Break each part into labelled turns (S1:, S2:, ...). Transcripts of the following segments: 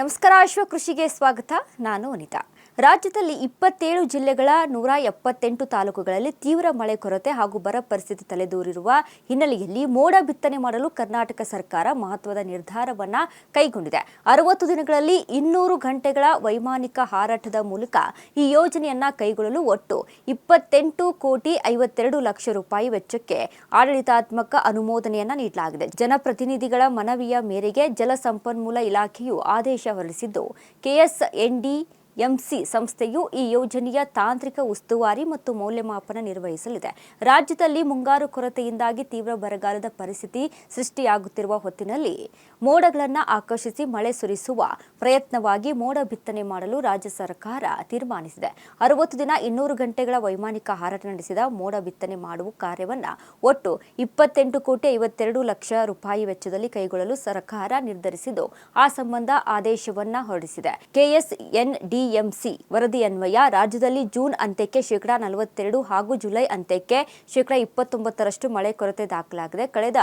S1: ನಮಸ್ಕಾರ ಕೃಷಿಗೆ ಸ್ವಾಗತ. ನಾನು ಅನಿತಾ. ರಾಜ್ಯದಲ್ಲಿ 27 ಜಿಲ್ಲೆಗಳ 178 ತಾಲೂಕುಗಳಲ್ಲಿ ತೀವ್ರ ಮಳೆ ಕೊರತೆ ಹಾಗೂ ಬರ ಪರಿಸ್ಥಿತಿ ತಲೆದೋರಿರುವ ಹಿನ್ನೆಲೆಯಲ್ಲಿ ಮೋಡ ಬಿತ್ತನೆ ಮಾಡಲು ಕರ್ನಾಟಕ ಸರ್ಕಾರ ಮಹತ್ವದ ನಿರ್ಧಾರವನ್ನು ಕೈಗೊಂಡಿದೆ. 60 ದಿನಗಳಲ್ಲಿ 200 ಗಂಟೆಗಳ ವೈಮಾನಿಕ ಹಾರಾಟದ ಮೂಲಕ ಈ ಯೋಜನೆಯನ್ನ ಕೈಗೊಳ್ಳಲು ಒಟ್ಟು 28 ಕೋಟಿ 52 ಲಕ್ಷ ರೂಪಾಯಿ ವೆಚ್ಚಕ್ಕೆ ಆಡಳಿತಾತ್ಮಕ ಅನುಮೋದನೆಯನ್ನ ನೀಡಲಾಗಿದೆ. ಜನಪ್ರತಿನಿಧಿಗಳ ಮನವಿಯ ಮೇರೆಗೆ ಜಲಸಂಪನ್ಮೂಲ ಇಲಾಖೆಯು ಆದೇಶ ಹೊರಡಿಸಿದ್ದು, KSNDMC ಸಂಸ್ಥೆಯು ಈ ಯೋಜನೆಯ ತಾಂತ್ರಿಕ ಉಸ್ತುವಾರಿ ಮತ್ತು ಮೌಲ್ಯಮಾಪನ ನಿರ್ವಹಿಸಲಿದೆ. ರಾಜ್ಯದಲ್ಲಿ ಮುಂಗಾರು ಕೊರತೆಯಿಂದಾಗಿ ತೀವ್ರ ಬರಗಾಲದ ಪರಿಸ್ಥಿತಿ ಸೃಷ್ಟಿಯಾಗುತ್ತಿರುವ ಹೊತ್ತಿನಲ್ಲಿ ಮೋಡಗಳನ್ನು ಆಕರ್ಷಿಸಿ ಮಳೆ ಸುರಿಸುವ ಪ್ರಯತ್ನವಾಗಿ ಮೋಡ ಬಿತ್ತನೆ ಮಾಡಲು ರಾಜ್ಯ ಸರ್ಕಾರ ತೀರ್ಮಾನಿಸಿದೆ. 60 ದಿನ 200 ಗಂಟೆಗಳ ವೈಮಾನಿಕ ಹಾರಾಟ ನಡೆಸಿದ ಮೋಡ ಬಿತ್ತನೆ ಮಾಡುವ ಕಾರ್ಯವನ್ನು ಒಟ್ಟು 28 ಕೋಟಿ 52 ಲಕ್ಷ ರೂಪಾಯಿ ವೆಚ್ಚದಲ್ಲಿ ಕೈಗೊಳ್ಳಲು ಸರ್ಕಾರ ನಿರ್ಧರಿಸಿದ್ದು, ಆ ಸಂಬಂಧ ಆದೇಶವನ್ನ ಹೊರಡಿಸಿದೆ. KSNDMC ವರದಿಯನ್ವಯ ರಾಜ್ಯದಲ್ಲಿ ಜೂನ್ ಅಂತ್ಯಕ್ಕೆ 42% ಹಾಗೂ ಜುಲೈ ಅಂತ್ಯಕ್ಕೆ 29% ಮಳೆ ಕೊರತೆ ದಾಖಲಾಗಿದೆ. ಕಳೆದ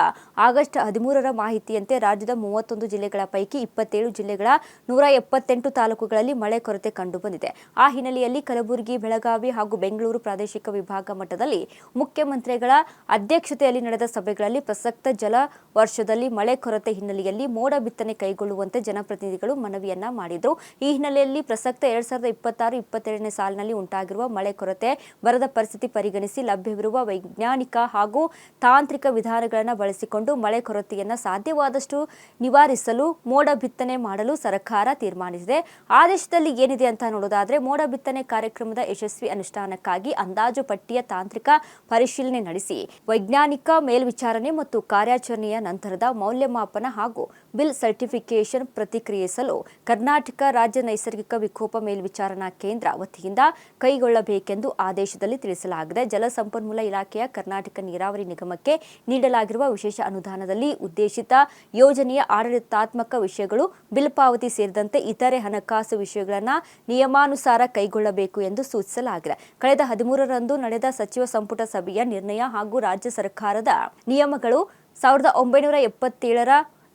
S1: ಆಗಸ್ಟ್ 13ರ ಮಾಹಿತಿಯಂತೆ ರಾಜ್ಯದ 31 ಜಿಲ್ಲೆಗಳ ಪೈಕಿ 27 ಜಿಲ್ಲೆಗಳ 178 ತಾಲೂಕುಗಳಲ್ಲಿ ಮಳೆ ಕೊರತೆ ಕಂಡುಬಂದಿದೆ. ಆ ಹಿನ್ನೆಲೆಯಲ್ಲಿ ಕಲಬುರಗಿ, ಬೆಳಗಾವಿ ಹಾಗೂ ಬೆಂಗಳೂರು ಪ್ರಾದೇಶಿಕ ವಿಭಾಗ ಮಟ್ಟದಲ್ಲಿ ಮುಖ್ಯಮಂತ್ರಿಗಳ ಅಧ್ಯಕ್ಷತೆಯಲ್ಲಿ ನಡೆದ ಸಭೆಗಳಲ್ಲಿ ಪ್ರಸಕ್ತ ಜಲ ವರ್ಷದಲ್ಲಿ ಮಳೆ ಕೊರತೆ ಹಿನ್ನೆಲೆಯಲ್ಲಿ ಮೋಡ ಬಿತ್ತನೆ ಕೈಗೊಳ್ಳುವಂತೆ ಜನಪ್ರತಿನಿಧಿಗಳು ಮನವಿಯನ್ನ ಮಾಡಿದ್ರು. ಈ ಹಿನ್ನೆಲೆಯಲ್ಲಿ ಪ್ರಸಕ್ತ 2026-27ನೇ ಸಾಲಿನಲ್ಲಿ ಉಂಟಾಗಿರುವ ಮಳೆ ಕೊರತೆ ಬರದ ಪರಿಸ್ಥಿತಿ ಪರಿಗಣಿಸಿ ಲಭ್ಯವಿರುವ ವೈಜ್ಞಾನಿಕ ಹಾಗೂ ತಾಂತ್ರಿಕ ವಿಧಾನಗಳನ್ನು ಬಳಸಿಕೊಂಡು ಮಳೆ ಕೊರತೆಯನ್ನು ಸಾಧ್ಯವಾದಷ್ಟು ನಿವಾರಿಸಲು ಮೋಡ ಬಿತ್ತನೆ ಮಾಡಲು ಸರ್ಕಾರ ತೀರ್ಮಾನಿಸಿದೆ. ಆದೇಶದಲ್ಲಿ ಏನಿದೆ ಅಂತ ನೋಡೋದಾದ್ರೆ, ಮೋಡ ಬಿತ್ತನೆ ಕಾರ್ಯಕ್ರಮದ ಯಶಸ್ವಿ ಅನುಷ್ಠಾನಕ್ಕಾಗಿ ಅಂದಾಜು ಪಟ್ಟಿಯ ತಾಂತ್ರಿಕ ಪರಿಶೀಲನೆ ನಡೆಸಿ ವೈಜ್ಞಾನಿಕ ಮೇಲ್ವಿಚಾರಣೆ ಮತ್ತು ಕಾರ್ಯಾಚರಣೆಯ ನಂತರದ ಮೌಲ್ಯಮಾಪನ ಹಾಗೂ ಬಿಲ್ ಸರ್ಟಿಫಿಕೇಶನ್ ಪ್ರತಿಕ್ರಿಯಿಸಲು ಕರ್ನಾಟಕ ರಾಜ್ಯ ನೈಸರ್ಗಿಕ ವಿಕೋಪ ಮೇಲ್ವಿಚಾರಣಾ ಕೇಂದ್ರ ವತಿಯಿಂದ ಕೈಗೊಳ್ಳಬೇಕೆಂದು ಆದೇಶದಲ್ಲಿ ತಿಳಿಸಲಾಗಿದೆ. ಜಲಸಂಪನ್ಮೂಲ ಇಲಾಖೆಯ ಕರ್ನಾಟಕ ನೀರಾವರಿ ನಿಗಮಕ್ಕೆ ನೀಡಲಾಗಿರುವ ವಿಶೇಷ ಅನುದಾನದಲ್ಲಿ ಉದ್ದೇಶಿತ ಯೋಜನೆಯ ಆಡಳಿತಾತ್ಮಕ ವಿಷಯಗಳು, ಬಿಲ್ ಪಾವತಿ ಸೇರಿದಂತೆ ಇತರೆ ಹಣಕಾಸು ವಿಷಯಗಳನ್ನು ನಿಯಮಾನುಸಾರ ಕೈಗೊಳ್ಳಬೇಕು ಎಂದು ಸೂಚಿಸಲಾಗಿದೆ. ಕಳೆದ 13ರಂದು ನಡೆದ ಸಚಿವ ಸಂಪುಟ ಸಭೆಯ ನಿರ್ಣಯ ಹಾಗೂ ರಾಜ್ಯ ಸರ್ಕಾರದ ನಿಯಮಗಳು 1977ರ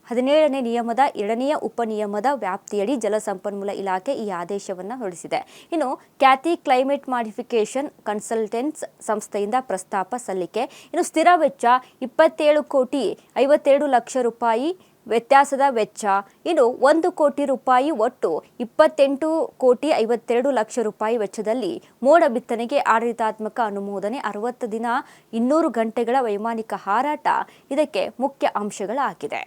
S1: 17ನೇ ನಿಯಮದ 2ನೇ ಉಪನಿಯಮದ ವ್ಯಾಪ್ತಿಯಡಿ ಜಲಸಂಪನ್ಮೂಲ ಇಲಾಖೆ ಈ ಆದೇಶವನ್ನು ಹೊರಡಿಸಿದೆ. ಇನ್ನು ಖ್ಯಾತಿ ಕ್ಲೈಮೇಟ್ ಮಾಡಿಫಿಕೇಶನ್ ಕನ್ಸಲ್ಟೆನ್ಸ್ ಸಂಸ್ಥೆಯಿಂದ ಪ್ರಸ್ತಾಪ ಸಲ್ಲಿಕೆ. ಇನ್ನು ಸ್ಥಿರ ವೆಚ್ಚ 27 ಕೋಟಿ 52 ಲಕ್ಷ ರೂಪಾಯಿ ವ್ಯತ್ಯಾಸದ ವೆಚ್ಚ ಇನ್ನು 1 ಕೋಟಿ ರೂಪಾಯಿ, ಒಟ್ಟು 28 ಕೋಟಿ 52 ಲಕ್ಷ ರೂಪಾಯಿ ವೆಚ್ಚದಲ್ಲಿ ಮೋಡ ಬಿತ್ತನೆಗೆ ಆಡಳಿತಾತ್ಮಕ ಅನುಮೋದನೆ. 60 ದಿನ 200 ಗಂಟೆಗಳ ವೈಮಾನಿಕ ಹಾರಾಟ ಇದಕ್ಕೆ ಮುಖ್ಯ ಅಂಶಗಳಾಗಿದೆ.